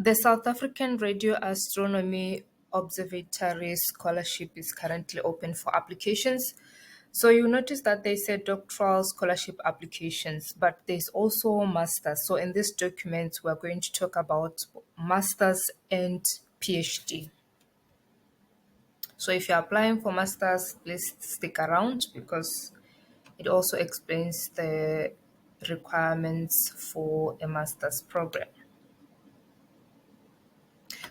The South African Radio Astronomy Observatory Scholarship is currently open for applications. So you notice that they said doctoral scholarship applications, but there's also masters. So in this document, we're going to talk about masters and PhD. So if you're applying for masters, please stick around because it also explains the requirements for a master's program.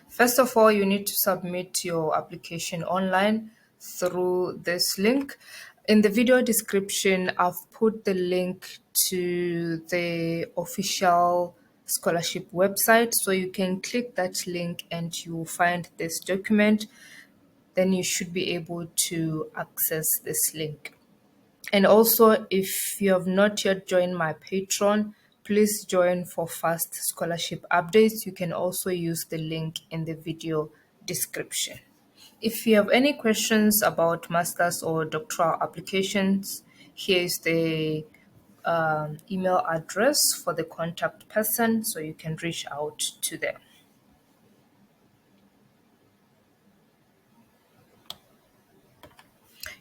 First of all, you need to submit your application online through this link. In the video description, I've put the link to the official scholarship website. So you can click that link and you'll find this document. Then you should be able to access this link. And also, if you have not yet joined my Patreon, please join for fast scholarship updates. You can also use the link in the video description. If you have any questions about master's or doctoral applications, here is the email address for the contact person so you can reach out to them.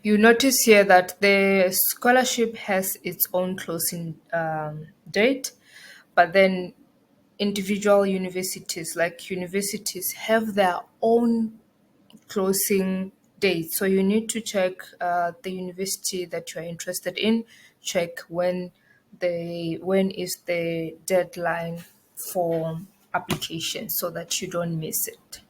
You notice here that the scholarship has its own closing date, but then individual universities, like universities, have their own closing date. So you need to check the university that you are interested in, check when is the deadline for application so that you don't miss it.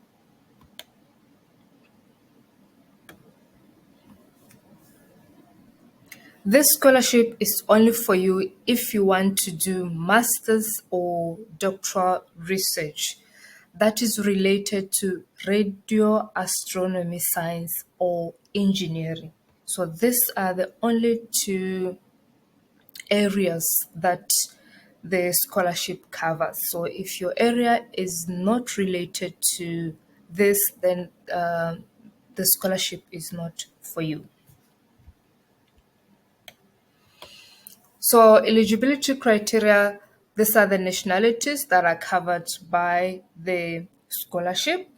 This scholarship is only for you if you want to do master's or doctoral research that is related to radio astronomy science or engineering. So these are the only two areas that the scholarship covers. So if your area is not related to this, then the scholarship is not for you. So eligibility criteria, these are the nationalities that are covered by the scholarship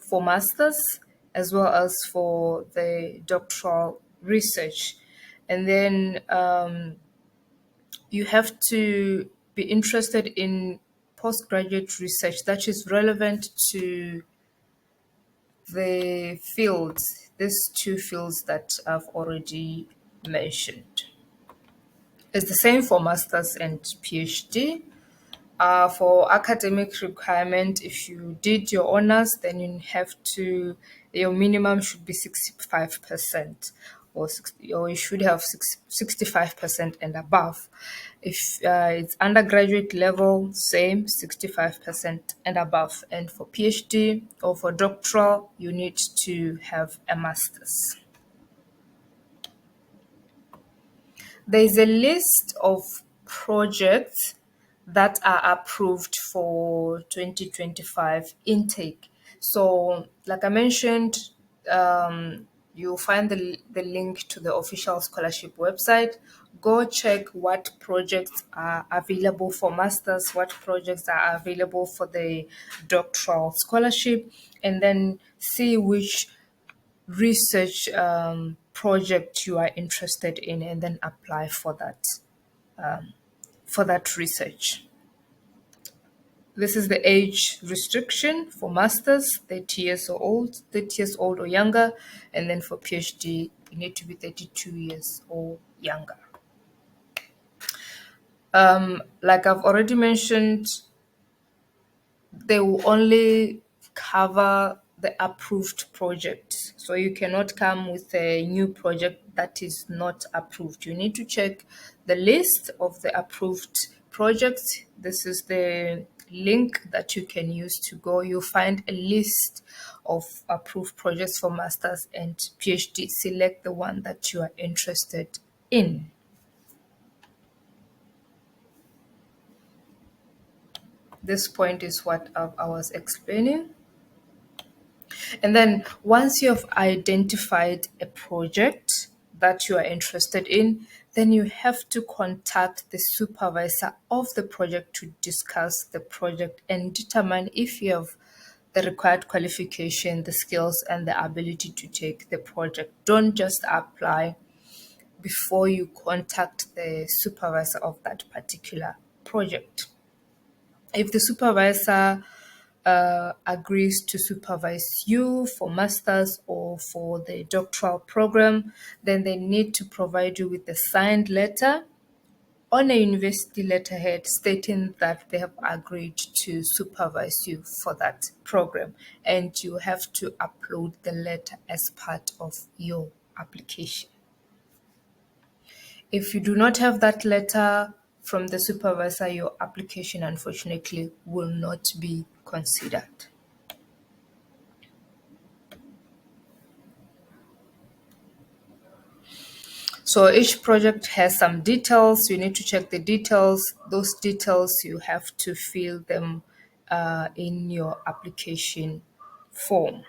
for masters as well as for the doctoral research. And then you have to be interested in postgraduate research that is relevant to the fields, these two fields that I've already mentioned. It's the same for masters and PhD. For academic requirement, if you did your honors, then your minimum should be 65%, or you should have 65% and above. If it's undergraduate level, same 65% and above. And for PhD or for doctoral, you need to have a master's. There is a list of projects that are approved for 2025 intake. So, like I mentioned, you'll find the link to the official scholarship website. Go check what projects are available for masters, what projects are available for the doctoral scholarship, and then see which research project you are interested in, and then apply for that research. This is the age restriction for masters, 30 years or old, 30 years old or younger, and then for PhD, you need to be 32 years or younger. Like I've already mentioned, they will only cover the approved project. So you cannot come with a new project that is not approved. You need to check the list of the approved projects. This is the link that you can use to go. You'll find a list of approved projects for masters and PhD. Select the one that you are interested in. This point is what I was explaining. And then once you have identified a project that you are interested in, then you have to contact the supervisor of the project to discuss the project and determine if you have the required qualification, the skills, and the ability to take the project. Don't just apply before you contact the supervisor of that particular project. If the supervisor agrees to supervise you for master's or for the doctoral program, then they need to provide you with a signed letter on a university letterhead stating that they have agreed to supervise you for that program, and you have to upload the letter as part of your application. If you do not have that letter from the supervisor, your application unfortunately will not be considered. So each project has some details. You need to check the details. Those details, you have to fill them in your application form.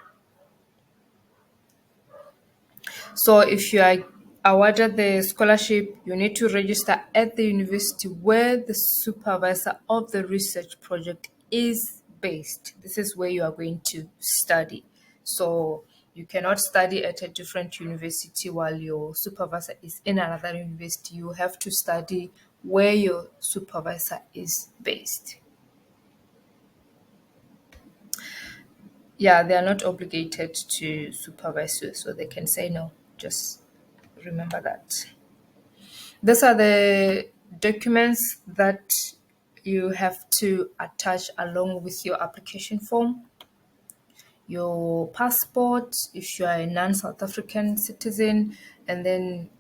So if you are awarded the scholarship, you need to register at the university where the supervisor of the research project is based. This is where you are going to study. So you cannot study at a different university while your supervisor is in another university. You have to study where your supervisor is based. Yeah, they are not obligated to supervise you, so they can say no. Just remember that. These are the documents that you have to attach along with your application form. Your passport, if you are a non-South African citizen, and then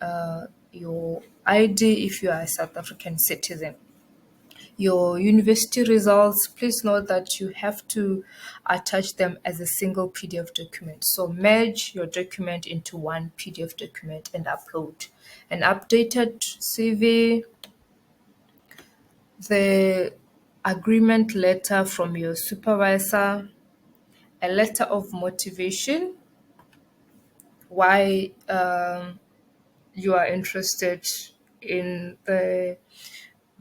your ID if you are a South African citizen. Your university results, please note that you have to attach them as a single PDF document. So merge your document into one PDF document and upload. An updated CV, the agreement letter from your supervisor, a letter of motivation, why you are interested in the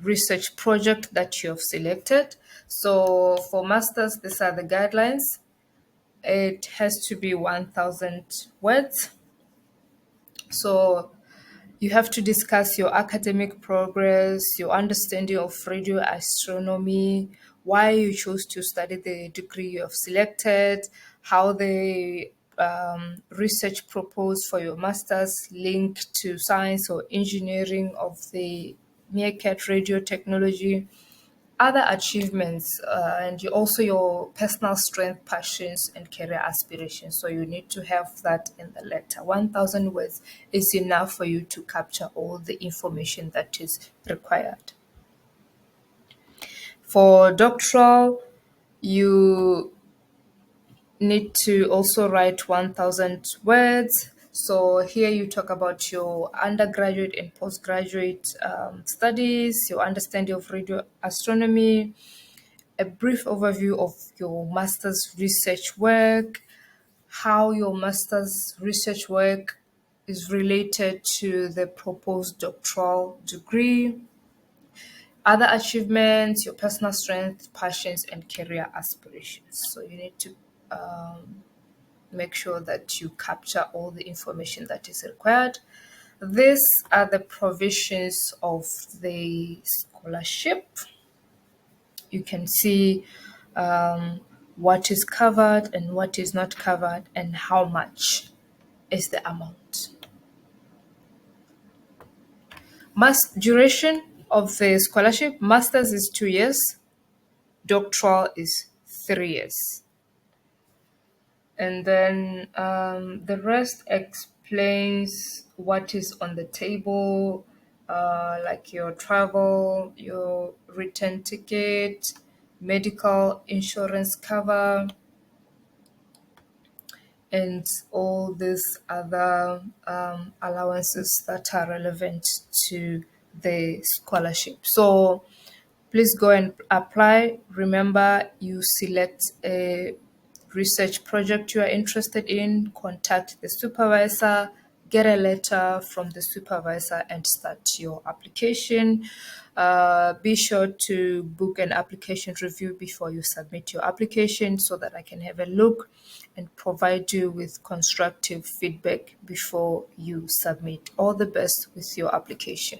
research project that you have selected. So for masters, these are the guidelines. It has to be 1,000 words. So you have to discuss your academic progress, your understanding of radio astronomy, why you chose to study the degree you have selected, how the research proposed for your master's link to science or engineering of the meerkat radio technology, other achievements, and also your personal strength, passions, and career aspirations. So you need to have that in the letter. 1,000 words is enough for you to capture all the information that is required. For doctoral, you need to also write 1,000 words. So here you talk about your undergraduate and postgraduate studies, your understanding of radio astronomy, a brief overview of your master's research work, how your master's research work is related to the proposed doctoral degree, other achievements, your personal strengths, passions, and career aspirations. So you need to make sure that you capture all the information that is required. These are the provisions of the scholarship. You can see what is covered and what is not covered and how much is the amount. Duration of the scholarship, master's is 2 years, doctoral is 3 years. And then the rest explains what is on the table, like your travel, your return ticket, medical insurance cover, and all these other allowances that are relevant to the scholarship. So please go and apply. Remember, you select a research project you are interested in, contact the supervisor, get a letter from the supervisor and start your application. Be sure to book an application review before you submit your application so that I can have a look and provide you with constructive feedback before you submit. All the best with your application.